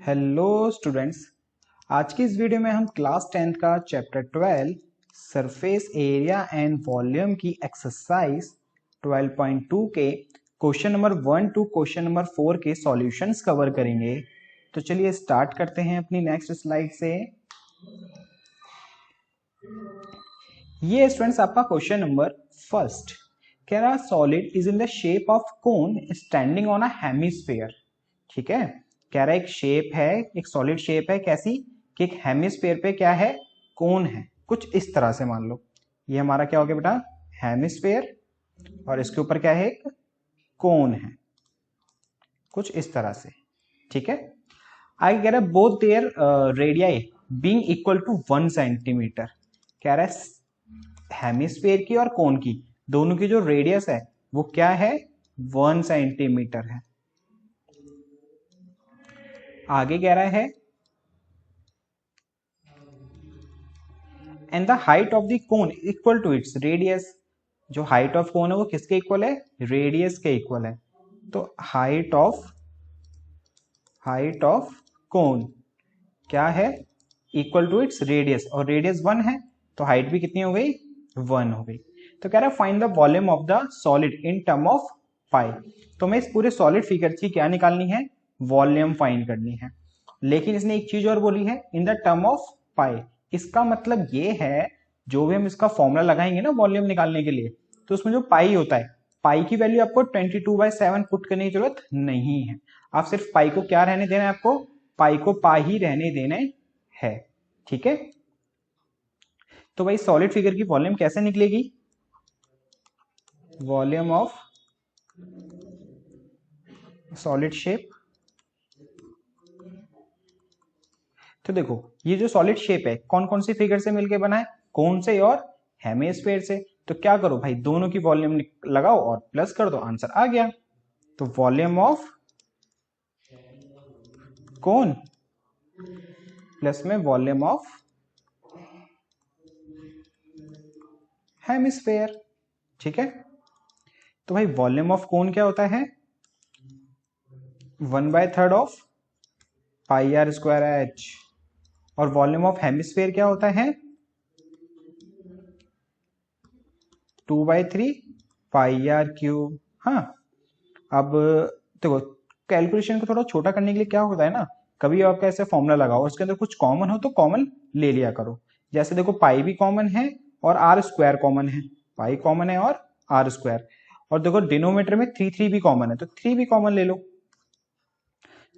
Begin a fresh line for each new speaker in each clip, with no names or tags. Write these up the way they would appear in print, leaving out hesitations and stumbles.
Hello students, आज की इस वीडियो में हम क्लास 10th का chapter 12 surface area and volume की एक्सरसाइज 12.2 के question number 1 to question number 4 के सॉल्यूशंस कवर करेंगे। तो चलिए स्टार्ट करते हैं अपनी नेक्स्ट स्लाइड से। ये स्टूडेंट्स आपका क्वेश्चन नंबर फर्स्ट कह रहा solid is in the shape of cone standing on a hemisphere. ठीक है, कह रहा है एक शेप है, एक सॉलिड शेप है कैसी कि एक हेमिस्फीयर पे क्या है, कोन है। कुछ इस तरह से मान लो ये हमारा क्या हो गया बेटा, हेमिस्फीयर, और इसके ऊपर क्या है, एक कोन है, कुछ इस तरह से। ठीक है, आगे कह रहा है both their radii being equal to 1 centimetre. कह रहा है हेमिस्फीयर की और कोन की दोनों की जो रेडियस है वो क्या है, 1 सेंटीमीटर है। आगे कह रहा है and the height of the cone equal to its radius. जो हाइट ऑफ कोन है वो किसके इक्वल है, रेडियस के इक्वल है। तो हाइट ऑफ कोन क्या है, इक्वल टू इट्स रेडियस, और रेडियस 1 है तो हाइट भी कितनी हो गई, 1 हो गई। तो कह रहा है find the volume of the solid in term of pi. तो मैं इस पूरे सॉलिड फिगर की क्या निकालनी है, वॉल्यूम फाइंड करनी है। लेकिन इसने एक चीज और बोली है, इन द टर्म ऑफ पाई। इसका मतलब ये है जो भी हम इसका फॉर्मूला लगाएंगे ना वॉल्यूम निकालने के लिए, तो उसमें जो पाई होता है, पाई की वैल्यू आपको 22/7 पुट करने की जरूरत नहीं है। आप सिर्फ पाई को क्या रहने देना है, आपको पाई को पा ही रहने देने है। ठीक है, तो भाई सॉलिड फिगर की वॉल्यूम कैसे निकलेगी, वॉल्यूम ऑफ सॉलिड शेप। तो देखो ये जो सॉलिड शेप है कौन कौन सी फिगर से मिलके बना है, कोन से और हेमिस्फीयर से। तो क्या करो भाई, दोनों की वॉल्यूम लगाओ और प्लस कर दो, आंसर आ गया। तो वॉल्यूम ऑफ कोन प्लस में वॉल्यूम ऑफ हेमिस्फीयर। ठीक है, तो भाई वॉल्यूम ऑफ कोन क्या होता है, 1/3 of pi r square h, और वॉल्यूम ऑफ हेमिस्फीयर क्या होता है, 2/3 पाई आर क्यूब। हाँ, अब देखो कैलकुलेशन को थोड़ा छोटा करने के लिए क्या होता है ना, कभी आपका ऐसे फॉर्मूला लगाओ उसके अंदर कुछ कॉमन हो तो कॉमन ले लिया करो। जैसे देखो पाई भी कॉमन है और आर स्क्वायर कॉमन है, पाई कॉमन है और आर स्क्वायर, और देखो डिनोमीटर में 3 भी कॉमन है तो 3 भी कॉमन ले लो।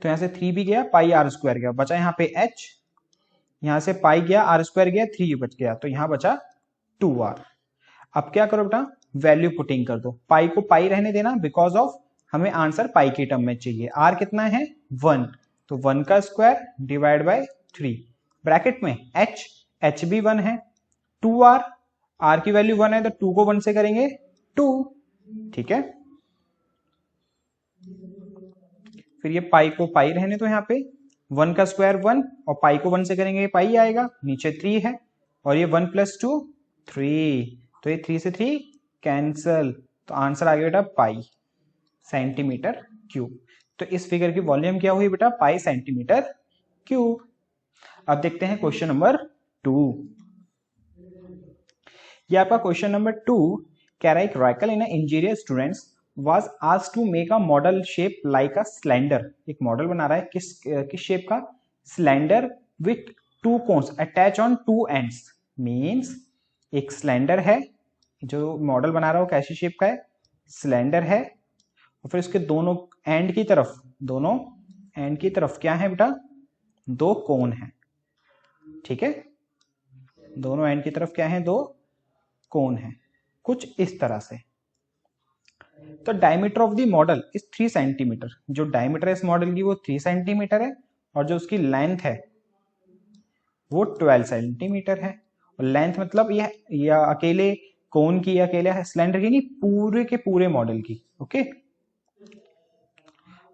तो यहां से 3 भी गया, पाई आर स्क्वायर गया, बचा यहाँ पे एच, यहां से पाई गया, आर स्क्वायर गया, 3 बच गया, तो यहां बचा 2r। अब क्या करो बेटा, वैल्यू पुटिंग कर दो, पाई को पाई रहने देना बिकॉज ऑफ हमें आंसर पाई के टर्म में चाहिए। आर कितना है, 1, तो 1 का स्क्वायर डिवाइड बाय 3, ब्रैकेट में एच भी 1 है, 2r, आर की वैल्यू 1 है तो 2 को 1 से करेंगे 2। ठीक है, फिर ये पाई को पाई रहने तो यहाँ पे 1 का स्क्वायर 1, और पाई को 1 से करेंगे पाई आएगा, नीचे 3 है, और ये 1 + 2 3, तो ये 3 से 3 कैंसल, तो आंसर आ गया बेटा पाई सेंटीमीटर क्यूब। तो इस फिगर की वॉल्यूम क्या हुई बेटा, पाई सेंटीमीटर क्यूब। अब देखते हैं क्वेश्चन नंबर 2। ये आपका क्वेश्चन नंबर 2 कह रहा है एक Rachel in engineer students was asked to make a model shape like a slender। एक मॉडल बना रहा है किस शेप का, slender with 2 cones attach on 2 ends। Means एक स्लेंडर है, जो मॉडल बना रहा है वो कैसी शेप का है, स्लेंडर है, और फिर इसके दोनों एंड की तरफ क्या है बेटा, 2 कोन है। ठीक है, दोनों एंड की तरफ क्या है, 2 कोन है, कुछ इस तरह से। तो diameter of the model is 3 centimetre. जो डायमीटर है इस मॉडल की वो 3 सेंटीमीटर है, और जो उसकी लेंथ है वो 12 सेंटीमीटर है। और लेंथ मतलब ये अकेले कोन की, अकेले सिलेंडर की नहीं, पूरे के पूरे मॉडल की। ओके,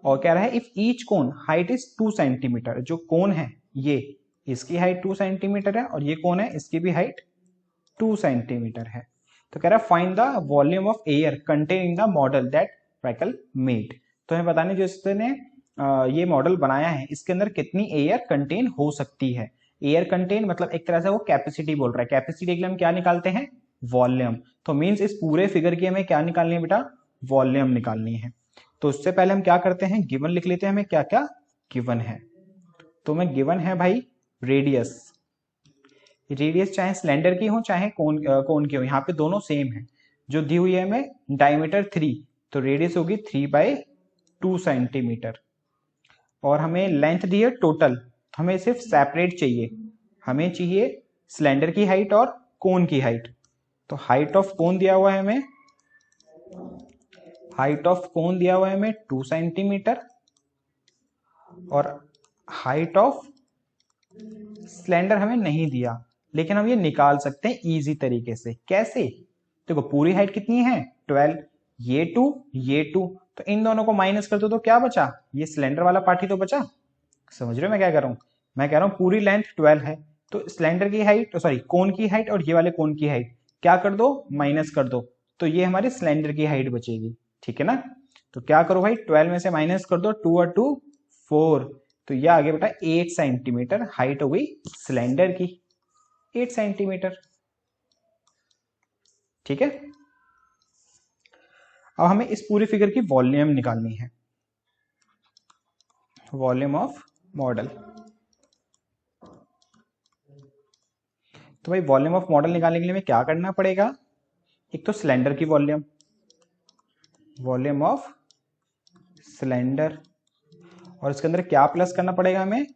और कह रहा है if each cone height is 2 centimetre. जो कोन है ये, इसकी हाइट 2 सेंटीमीटर है, और ये कोन है इसकी भी हाइट 2 सेंटीमीटर है। तो कह रहा है find the volume of air contain in the model that Rachel made. तो हमें बताने जो इसने ये मॉडल बनाया है इसके अंदर कितनी एयर कंटेन हो सकती है। एयर कंटेन मतलब एक तरह से वो कैपेसिटी बोल रहा है, कैपेसिटी के लिए हम क्या निकालते हैं, वॉल्यूम। तो मीन्स इस पूरे फिगर की हमें क्या निकालनी है बेटा, वॉल्यूम निकालनी है। तो उससे पहले हम क्या करते हैं, गिवन लिख लेते हैं हमें क्या क्या गिवन है। तो मैं गिवन है भाई रेडियस, रेडियस चाहे सिलेंडर की हो चाहे कोन की हो, यहाँ पे दोनों सेम है। जो दी हुई है हमें डायमीटर 3, तो रेडियस होगी 3/2 सेंटीमीटर। और हमें लेंथ दी है टोटल, हमें सिर्फ सेपरेट चाहिए, हमें चाहिए सिलेंडर की हाइट और कोन की हाइट। तो हाइट ऑफ कोन दिया हुआ है हमें, हाइट ऑफ कोन दिया हुआ है हमें 2 सेंटीमीटर, और हाइट ऑफ सिलेंडर हमें नहीं दिया, लेकिन हम ये निकाल सकते हैं इजी तरीके से। कैसे, देखो पूरी हाइट कितनी है 12, ये 2 ये 2, तो इन दोनों को माइनस कर दो तो क्या बचा, ये सिलेंडर वाला पार्ट ही तो बचा। समझ रहे हो मैं क्या कह रहा हूं, मैं कह रहा हूं पूरी लेंथ 12 है, तो सिलेंडर की हाइट सॉरी कोन की हाइट और ये वाले कोन की हाइट क्या कर दो, माइनस कर दो, तो ये हमारी सिलेंडर की हाइट बचेगी। ठीक है ना, तो क्या करो भाई 12 में से माइनस कर दो, 2 और 2 4, तो ये आगे बेटा 8 सेंटीमीटर हाइट हो गई सिलेंडर की, 8 सेंटीमीटर। ठीक है, अब हमें इस पूरी फिगर की वॉल्यूम निकालनी है, वॉल्यूम ऑफ मॉडल। तो भाई वॉल्यूम ऑफ मॉडल निकालने के लिए हमें क्या करना पड़ेगा, एक तो सिलेंडर की वॉल्यूम, वॉल्यूम ऑफ सिलेंडर, और इसके अंदर क्या प्लस करना पड़ेगा हमें,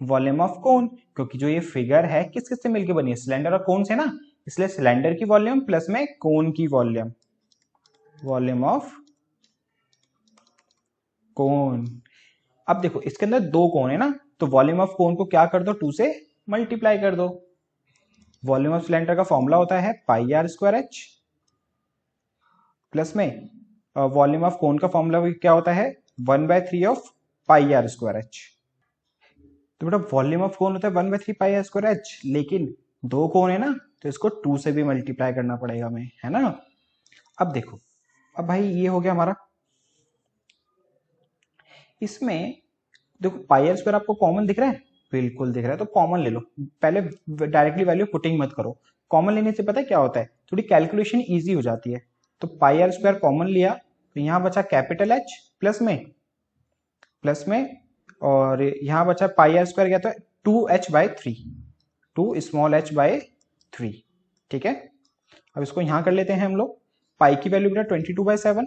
वॉल्यूम ऑफ कोन, क्योंकि जो ये फिगर है किस किस से मिलकर बनी है, सिलेंडर और कोन से ना, इसलिए सिलेंडर की वॉल्यूम प्लस में कोन की वॉल्यूम, वॉल्यूम ऑफ कोन। अब देखो इसके अंदर दो कोन है ना, तो वॉल्यूम ऑफ कोन को क्या कर दो, 2 से मल्टीप्लाई कर दो। वॉल्यूम ऑफ सिलेंडर का फॉर्मूला होता है pi r square h, plus में वॉल्यूम ऑफ कोन का फॉर्मूला क्या होता है 1/3 of pi r square h. तो बेटा वॉल्यूम ऑफ कोन होता है 1/3 पाई आर स्क्वायर एच, लेकिन दो कोन है ना, तो इसको 2 से भी मल्टीप्लाई करना पड़ेगा हमें, है ना। अब देखो, अब भाई ये हो गया हमारा, इसमें देखो पाई आर स्क्वायर आपको कॉमन दिख रहा है, बिल्कुल दिख रहा है, तो कॉमन ले लो। पहले डायरेक्टली वैल्यू पुटिंग मत करो, कॉमन लेने से पता है क्या होता है, थोड़ी कैलकुलेशन इजी हो जाती है। तो पाई आर स्क्वायर कॉमन लिया, तो यहां बचा कैपिटल एच प्लस में, और यहां बचा पाई आर स्क्वायर क्या था 2h/3, 2 स्मॉल h बाय 3। ठीक है, अब इसको यहां कर लेते हैं हम लोग, पाई की वैल्यू बेटा 22/7,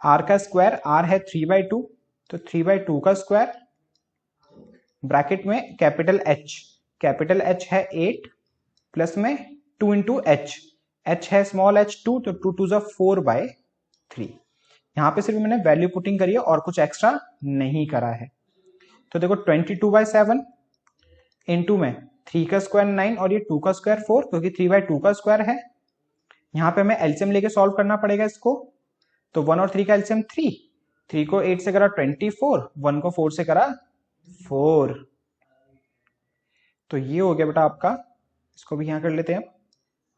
आर का स्क्वायर, आर है 3/2, तो 3/2 का स्क्वायर, ब्रैकेट में कैपिटल एच है 8, प्लस में 2 इंटू एच है स्मॉल h 2, तो 2 2 4/3। यहां पे सिर्फ मैंने वैल्यू पुटिंग करी है और कुछ एक्स्ट्रा नहीं करा है। तो देखो 22/7 इंटू में 3 का स्क्वायर 9 और ये 2 का स्क्वायर 4, क्योंकि 3/2 का स्क्वायर है। यहाँ पे हमें एलसीएम लेके सॉल्व करना पड़ेगा इसको, तो 1 और 3 का एलसीएम 3, 3 को 8 से करा 24, 1 को 4 से करा 4, तो ये हो गया बेटा आपका, इसको भी यहां कर लेते हैं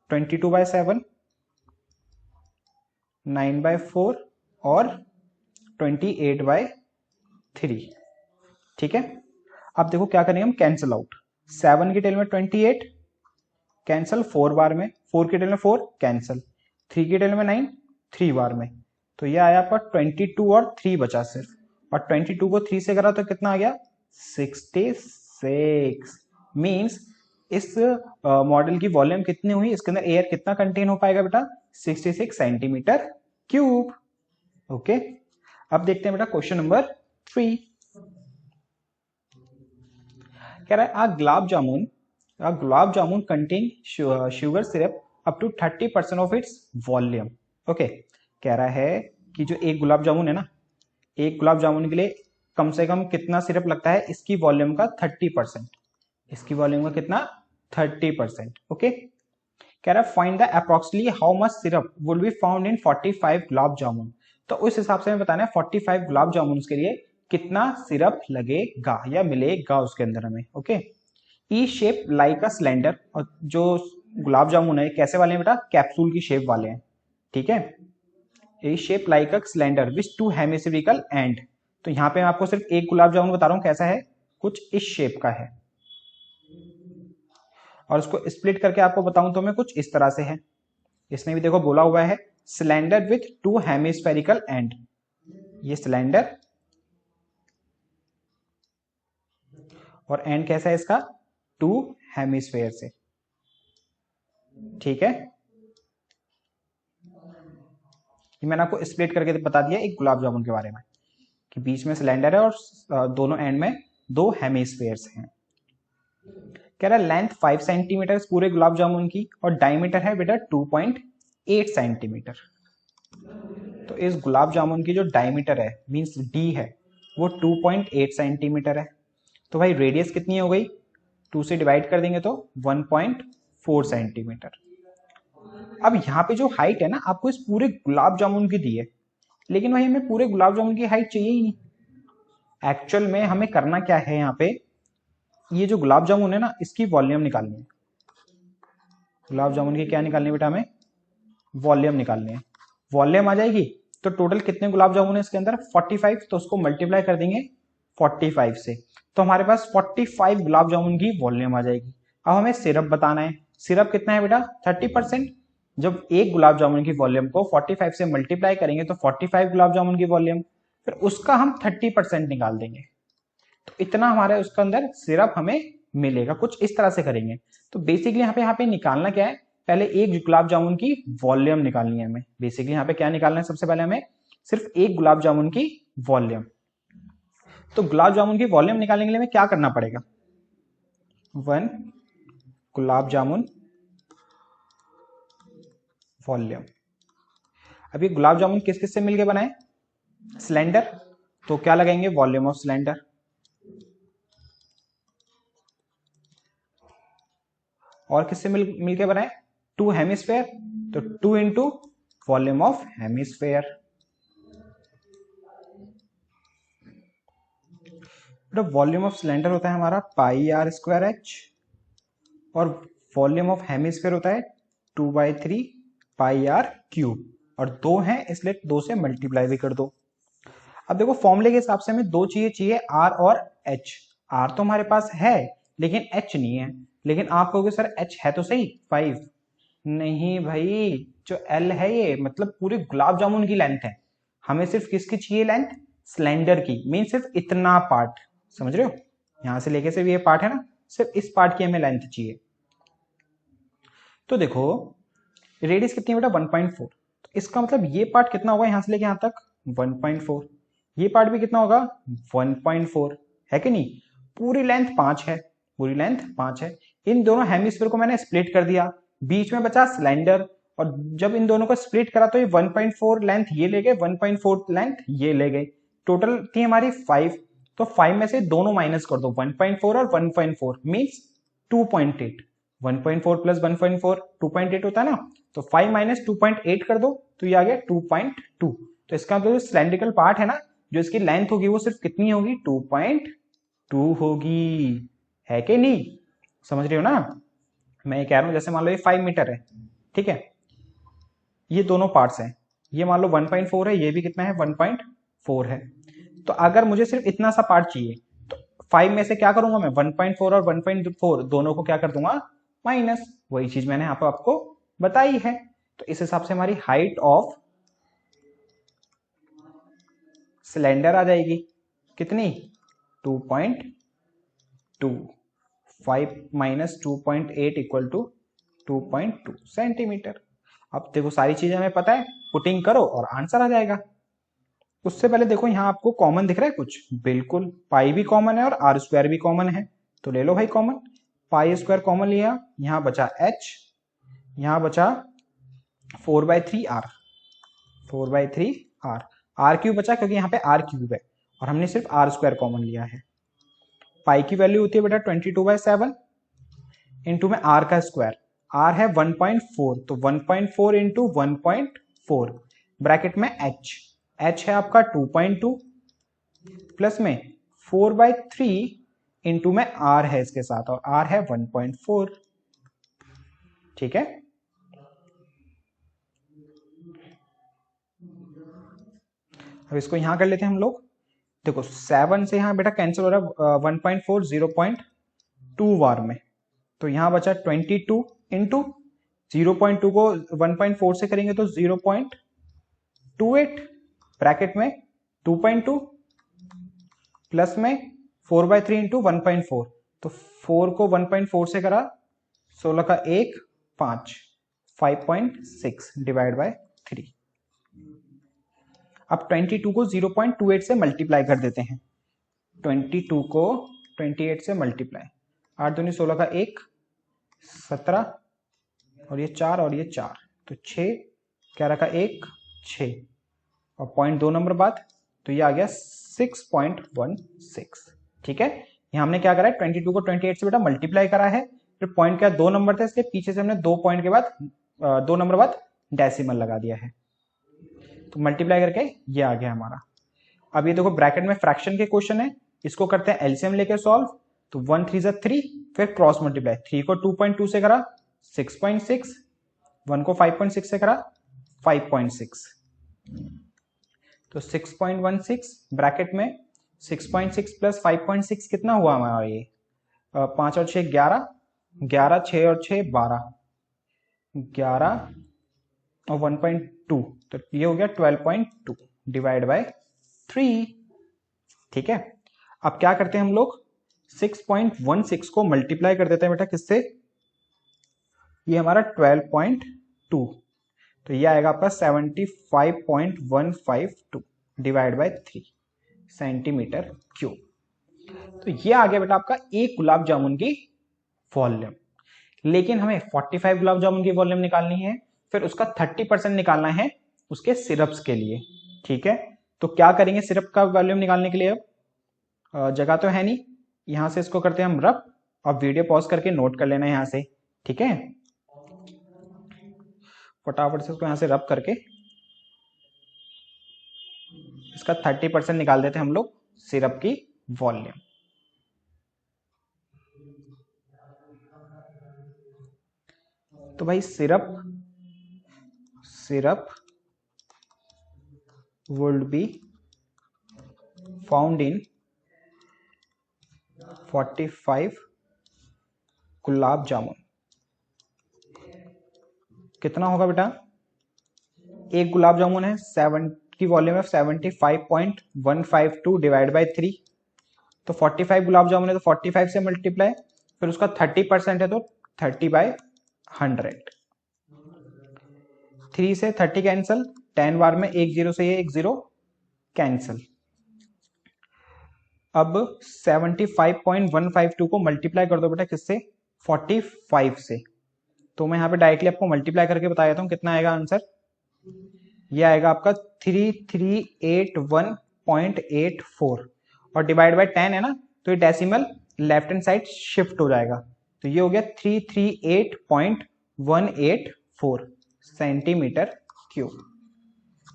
22/7, 9/4 और 28/3। ठीक है, अब देखो क्या करेंगे हम, कैंसिल आउट, 7 की टेल में 28 कैंसिल, 4 बार में, 4 की टेल में 4 कैंसिल, 3 की टेल में 9 3 बार में, तो ये आया आपका 22 और 3 बचा सिर्फ, और 22 को 3 से करा तो कितना आ गया 66। मीन्स इस मॉडल की वॉल्यूम कितनी हुई, इसके अंदर एयर कितना कंटेन हो पाएगा बेटा 66 सेंटीमीटर क्यूब। ओके, अब देखते हैं बेटा क्वेश्चन नंबर 3, कह रहा है a gulab jamun contain sugar syrup up to 30% of its volume. Okay, कह रहा है कि जो एक गुलाब जामुन है ना, एक गुलाब जामुन के लिए कम से कम कितना सिरप लगता है, इसकी वॉल्यूम का 30%, इसकी वॉल्यूम का कितना 30%। ओके, कह रहा है find the approximately how much syrup would be found in 45 gulab jamun. तो उस हिसाब से हमें बताना है 45 गुलाब जामुन के लिए कितना सिरप लगेगा या मिलेगा उसके अंदर हमें। Okay, E shape like a cylinder, और जो गुलाब जामुन है कैसे वाले हैं बेटा, कैप्सूल की शेप वाले हैं। ठीक है, a shape like a cylinder which two hemispherical end, तो यहाँ पे मैं आपको सिर्फ एक गुलाब जामुन बता रहा हूँ कैसा है, कुछ इस शेप का है। और उसको स्प्लिट करके आपको बताऊं तो मैं कुछ इस तरह से है। इसमें भी देखो बोला हुआ है cylinder with to hemispherical and, ये सिलेंडर और एंड कैसा है इसका, टू हेमिस्फेयर से। ठीक है, ये मैंने आपको स्प्लिट करके बता दिया एक गुलाब जामुन के बारे में कि बीच में सिलेंडर है और दोनों एंड में दो हेमिस्फेयर्स हैं। कह रहा है लेंथ 5 सेंटीमीटर पूरे गुलाब जामुन की और डायमीटर है बेटा 2.8 सेंटीमीटर। तो इस गुलाब जामुन की जो डायमीटर है मींस डी है वो 2.8 सेंटीमीटर है। तो भाई रेडियस कितनी हो गई, 2 से डिवाइड कर देंगे तो 1.4 सेंटीमीटर। अब यहाँ पे जो हाइट है ना आपको इस पूरे गुलाब जामुन की दी है, लेकिन भाई हमें पूरे गुलाब जामुन की हाइट चाहिए ही नहीं। एक्चुअल में हमें करना क्या है, यहाँ पे ये जो गुलाब जामुन है ना इसकी वॉल्यूम निकालनी है। गुलाब जामुन की क्या निकालनी है बेटा, हमें वॉल्यूम निकालनी है। वॉल्यूम आ जाएगी तो टोटल कितने गुलाब जामुन है इसके अंदर 45, तो उसको मल्टीप्लाई कर देंगे 45 से, तो हमारे पास 45 गुलाब जामुन की वॉल्यूम आ जाएगी। अब हमें सिरप बताना है, सिरप कितना है बेटा 30%। जब एक गुलाब जामुन की वॉल्यूम को 45 से मल्टीप्लाई करेंगे तो 45 गुलाब जामुन की वॉल्यूम, फिर उसका हम 30% निकाल देंगे, तो इतना हमारे उसके अंदर सिरप हमें मिलेगा। कुछ इस तरह से करेंगे। तो बेसिकली यहाँ पे निकालना क्या है, पहले एक गुलाब जामुन की वॉल्यूम निकालनी है हमें। बेसिकली यहाँ पे क्या निकालना है, सबसे पहले हमें सिर्फ एक गुलाब जामुन की वॉल्यूम। तो गुलाब जामुन की वॉल्यूम निकालने के लिए हमें क्या करना पड़ेगा, 1 गुलाब जामुन वॉल्यूम। अब ये गुलाब जामुन किस किस से मिलके बनाए, सिलेंडर, तो क्या लगाएंगे वॉल्यूम ऑफ सिलेंडर। और किससे मिलके बनाए, टू हेमिस्फेयर, तो 2 इंटू वॉल्यूम ऑफ हेमिस्फेयर। तो वॉल्यूम ऑफ सिलेंडर होता है हमारा पाई आर स्क्वायर एच, और वॉल्यूम ऑफ हेमिस्फेयर होता है 2/3 पाई आर क्यूब, और दो हैं इसलिए 2 से मल्टीप्लाई भी कर दो। अब देखो फॉर्मूले के हिसाब से हमें दो चीजें चाहिए, आर और एच। आर तो हमारे पास है लेकिन एच नहीं है। लेकिन आप कहोगे सर एच है तो सही 5, नहीं भाई, जो एल है ये मतलब पूरे गुलाब जामुन की लेंथ है। हमें सिर्फ किसकी चाहिए लेंथ, सिलेंडर की, मीन सिर्फ इतना पार्ट, समझ रहे हो, यहां से लेके सिर्फ ये पार्ट है ना, सिर्फ इस पार्ट की हमें लेंथ चाहिए। तो देखो रेडियस कितनी है बेटा 1.4, तो इसका मतलब ये पार्ट कितना होगा यहां से लेके यहां तक 1.4, ये पार्ट भी कितना होगा 1.4, है कि नहीं। पूरी लेंथ 5 है, पूरी लेंथ 5 है। इन दोनों हेमिस्फीयर को मैंने स्प्लिट कर दिया, बीच में बचा सिलेंडर, और जब इन दोनों को स्प्लिट करा तो ये 1.4 लेंथ ये ले गए, 1.4 लेंथ ये ले गए, टोटल थी हमारी 5। तो 5 में से दोनों माइनस कर दो, 1.4 और 1.4 मीन्स 2.8, 1.4 प्लस 1.4 2.8 होता है ना, तो 5 माइनस 2.8 कर दो तो ये आ गया 2.2। तो इसका जो सिलेंड्रिकल पार्ट है ना, जो इसकी लेंथ होगी वो सिर्फ कितनी होगी 2.2 होगी, है कि नहीं, समझ रहे हो ना। मैं ये कह रहा हूं जैसे मान लो ये 5 मीटर है, ठीक है, ये दोनों पार्ट्स हैं, ये मान लो 1.4 है, ये भी कितना है 1.4 है। तो अगर मुझे सिर्फ इतना सा पार्ट चाहिए तो 5 में से क्या करूंगा मैं 1.4 और 1.4 दोनों को क्या कर दूंगा माइनस, वही चीज मैंने यहाँ पे आपको बताई है। तो इस हिसाब से हमारी हाइट ऑफ सिलेंडर आ जाएगी कितनी 2.2, 5 माइनस 2.8 इक्वल टू 2.2 सेंटीमीटर। अब देखो सारी चीजें हमें पता है, पुटिंग करो और आंसर आ जाएगा। उससे पहले देखो यहाँ आपको कॉमन दिख रहा है कुछ, बिल्कुल पाई भी कॉमन है और आर स्क्वायर भी कॉमन है, तो ले लो भाई कॉमन। पाई स्क्वायर कॉमन लिया, यहाँ बचा एच, यहाँ बचा 4/3 आर, 4/3 आर, आर क्यूब बचा क्योंकि यहाँ पे आर क्यूब है और हमने सिर्फ आर स्क्वायर कॉमन लिया है। पाई की वैल्यू होती है बेटा 22/7 इंटू में आर का स्क्वायर, आर है 1.4 तो 1.4 इंटू 1.4 ब्रैकेट में एच, एच है आपका 2.2 प्लस में 4/3 इंटू में आर है इसके साथ और आर है 1.4, ठीक है। अब इसको यहां कर लेते हैं हम लोग, देखो 7 से यहाँ बेटा कैंसिल हो रहा है 1.4 0.2 वार में, तो यहाँ बचा 22 इंटू 0.2 को 1.4 से करेंगे तो 0.28 ब्रैकेट में 2.2 प्लस में 4/3 इंटू 1.4, तो 4 को 1.4 से करा 16 का 1 5 5.6 डिवाइड बाय 3। अब 22 को 0.28 से मल्टीप्लाई कर देते हैं, 22 को 28 से मल्टीप्लाई, 8 दूनी 16 का 1 17 और ये 4 और ये 4, तो 6 11 का 1 6 और 0.2 नंबर बाद, तो ये आ गया 6.16। ठीक है, यहाँ हमने क्या करा है 22 को 28 से बेटा मल्टीप्लाई करा है, फिर पॉइंट क्या 2 नंबर थे इसलिए पीछे से हमने 2 पॉइंट के बाद 2 नंबर बाद डेसिमल लगा दिया है, तो मल्टीप्लाई करके ये आ गया हमारा। अब ये देखो ब्रैकेट में फ्रैक्शन के क्वेश्चन है, इसको करते हैं एलसीएम लेके सॉल्व, तो 1 3 3, फिर क्रॉस मल्टीप्लाई, 3 को 2.2 से करा 6.6, 1 को 5.6 से करा 5.6, तो 6.16 ब्रैकेट में 6.6 प्लस 5.6 कितना हुआ हमारा ये 5 और 6 11, 11 6 और 6 12, 11 और 1.2, तो ये हो गया 12.2 डिवाइड बाय 3। ठीक है, अब क्या करते हैं हम लोग 6.16 को मल्टीप्लाई कर देते हैं बेटा किससे, ये हमारा 12.2, तो ये आएगा आपका 75.152 डिवाइड बाय 3 सेंटीमीटर क्यूब। तो ये आ गया बेटा आपका एक गुलाब जामुन की वॉल्यूम। लेकिन हमें 45 गुलाब जामुन की वॉल्यूम निकालनी है, फिर उसका 30% निकालना है उसके सिरप्स के लिए। ठीक है, तो क्या करेंगे सिरप का वॉल्यूम निकालने के लिए, अब जगह तो है नहीं, यहां से इसको करते हैं हम रब, और वीडियो पॉज करके नोट कर लेना यहां से। ठीक है, फटाफट से इसको यहां से रब करके इसका 30% निकाल देते हैं हम लोग सिरप की वॉल्यूम। तो भाई syrup would be found in 45 gulab jamun. कितना होगा बेटा, एक गुलाब जामुन है 7 की वॉल्यूम है 75.152 डिवाइड बाय 3, तो 45 गुलाब जामुन है तो 45 से मल्टीप्लाई, फिर उसका 30% है तो 30/100, 3 से 30 कैंसिल, 10 बार में 1 0 से ये 1 0 कैंसिल। अब 75.152 को मल्टीप्लाई कर दो बेटा किससे, 45 से, तो मैं यहाँ पे डायरेक्टली आपको मल्टीप्लाई करके बता देता हूँ कितना आएगा आंसर। ये आएगा आपका 3381.84 और डिवाइड बाय 10 है ना, तो ये decimal left hand side shift हो जाएगा, तो ये हो गया 338.184 सेंटीमीटर क्यूब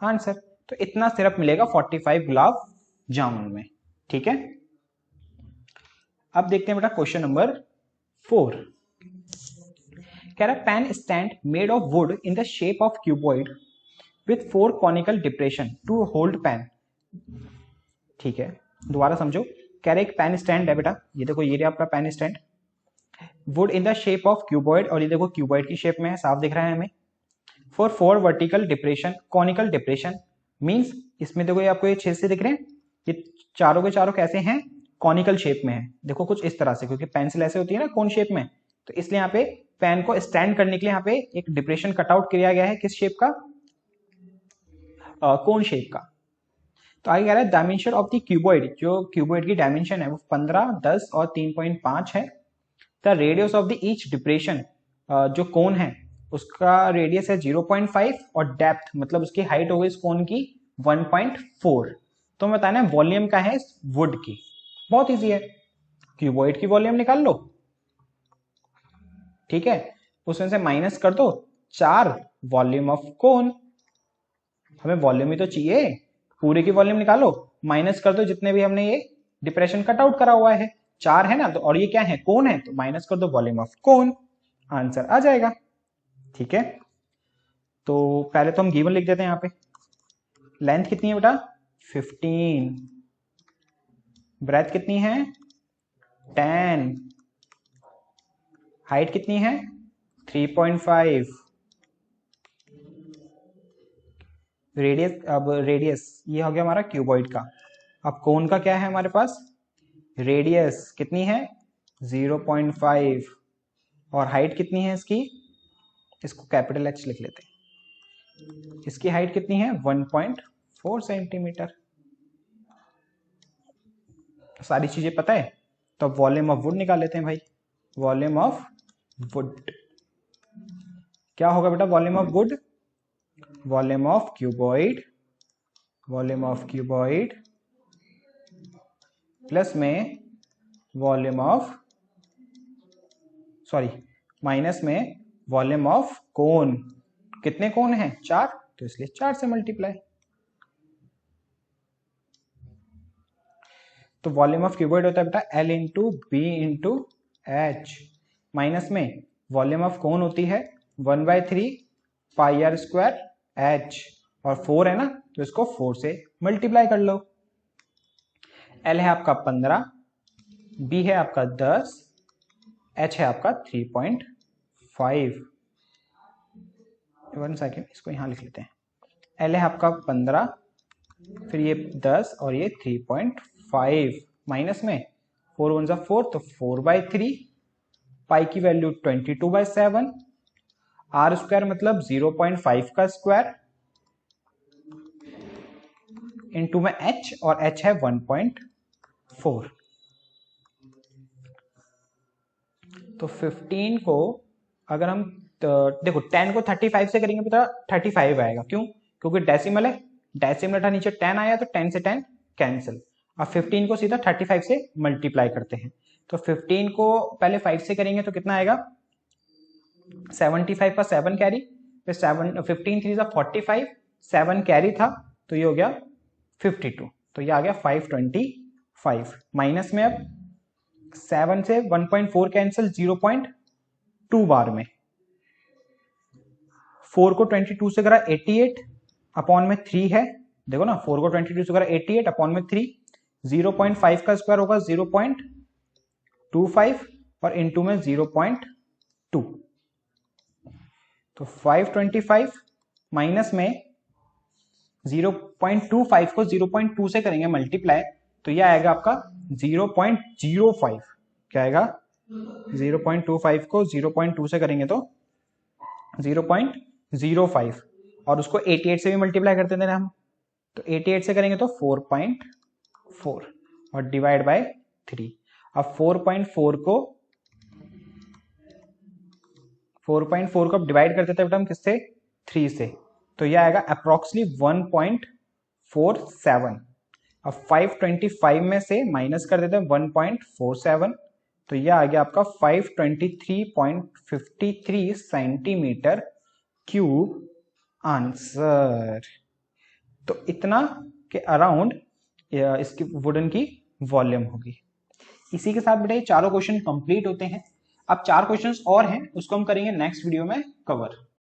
आंसर। तो इतना सिरप मिलेगा 45 गुलाब जामुन में। ठीक है, अब देखते हैं बेटा क्वेश्चन नंबर 4। कह रहा है pen stand made of wood in the shape of cuboid with 4 conical depression to hold pen. ठीक है, दोबारा समझो, कह रहे एक पेन स्टैंड है बेटा, ये देखो ये आपका pen stand, wood in the shape of cuboid, और ये देखो क्यूबॉइड की शेप में है, साफ दिख रहा है हमें, for 4 vertical depression conical depression means, इसमें देखो ये आपको ये 6 से दिख रहे हैं, ये चारों के चारों कैसे हैं, कॉनिकल शेप में है, देखो कुछ इस तरह से, क्योंकि पेंसिल ऐसे होती है ना कोन शेप में, तो इसलिए यहाँ पे पेन को स्टैंड करने के लिए यहाँ पे एक डिप्रेशन कटआउट किया गया है, किस शेप का, कोन शेप का। तो आगे कह रहा है डायमेंशन ऑफ द क्यूबॉइड, जो क्यूबॉइड की डायमेंशन है वो 15 10 और 3.5 है। The radius of the each depression, जो कोन है उसका रेडियस है 0.5 और डेप्थ मतलब उसकी हाइट हो गई इस कोन की 1.4। तो बताना है वॉल्यूम का है इस वुड की, बहुत इजी है, क्यूबॉइड की वॉल्यूम निकाल लो। ठीक है, उसमें से माइनस कर दो 4 वॉल्यूम ऑफ कोन, हमें वॉल्यूम ही तो चाहिए, पूरे की वॉल्यूम निकालो, माइनस कर दो जितने भी हमने ये डिप्रेशन कट आउट करा हुआ है, 4 है ना, तो और ये क्या है कोन है, तो माइनस कर दो वॉल्यूम ऑफ कोन, आंसर आ जाएगा। ठीक है, तो पहले तो हम गिवन लिख देते हैं यहाँ पे, लेंथ कितनी है बेटा 15, ब्रेथ कितनी है 10, हाइट कितनी है 3.5, रेडियस, अब रेडियस ये हो गया हमारा क्यूबॉइड का। अब कोन का क्या है हमारे पास, रेडियस कितनी है 0.5 और हाइट कितनी है इसकी, इसको कैपिटल एच लिख लेते हैं, इसकी हाइट कितनी है 1.4 सेंटीमीटर। सारी चीजें पता है, तो वॉल्यूम ऑफ वुड निकाल लेते हैं भाई। वॉल्यूम ऑफ वुड क्या होगा बेटा, volume of would, volume of cuboid, volume of cuboid plus में वॉल्यूम ऑफ, सॉरी माइनस में वॉल्यूम ऑफ कोन। कितने कोन हैं 4, तो इसलिए 4 से मल्टीप्लाई। तो वॉल्यूम ऑफ क्यूबॉइड होता है बेटा L into B into H, minus में वॉल्यूम ऑफ कोन होती है 1/3 पाई आर स्क्वायर एच, और 4 है ना तो इसको 4 से मल्टीप्लाई कर लो। L है आपका 15, B है आपका 10, H है आपका 3.5। 1 सेकेंड, इसको यहां लिख लेते हैं। L है आपका 15, फिर ये 10 और ये 3.5, माइनस में 4 1 4 तो 4/3, पाई की वैल्यू 22/7, आर स्क्वायर मतलब 0.5 का स्क्वायर इनटू में h, और h है 1.4। तो 15 को अगर हम देखो 10 को 35 से करेंगे तो 35 आएगा, क्यों, क्योंकि डेसिमल है, डेसिमल था नीचे 10 आया तो 10 से 10 कैंसिल। अब 15 को सीधा 35 से मल्टीप्लाई करते हैं, तो 15 को पहले 5 से करेंगे तो कितना आएगा 75 का 7 कैरी, फिर 7 15 3 45, 7 कैरी था तो ये हो गया 52, तो ये आ गया 525, माइनस में अब 7 से 1.4 कैंसिल 0.2 बार में, 4 को 22 से करा 88 अपॉन में 3 है, देखो ना 4 को 22 से करा 88 अपॉन में 3, 0.5 का स्क्वायर होगा 0.25 और इनटू में 0.2, तो 525 माइनस में 0.25 को 0.2 से करेंगे मल्टीप्लाई, तो यह आएगा आपका 0.05। क्या आएगा 0.25 को 0.2 से करेंगे तो 0.05, और उसको 88 से भी मल्टीप्लाई करते थे ना हम, तो 88 से करेंगे तो 4.4 और डिवाइड बाय 3। अब 4.4 को अब डिवाइड करते थे बेटा हम किससे 3 से, तो यह आएगा अप्रोक्सीमेटली 1.47। अब 525 में से माइनस कर देते हैं 1.47, तो यह आ गया आपका 523.53 सेंटीमीटर क्यूब आंसर। तो इतना के अराउंड इसकी वुडन की वॉल्यूम होगी। इसी के साथ बेटा ये चारों क्वेश्चन कंप्लीट होते हैं। अब 4 क्वेश्चंस और हैं, उसको हम करेंगे नेक्स्ट वीडियो में कवर।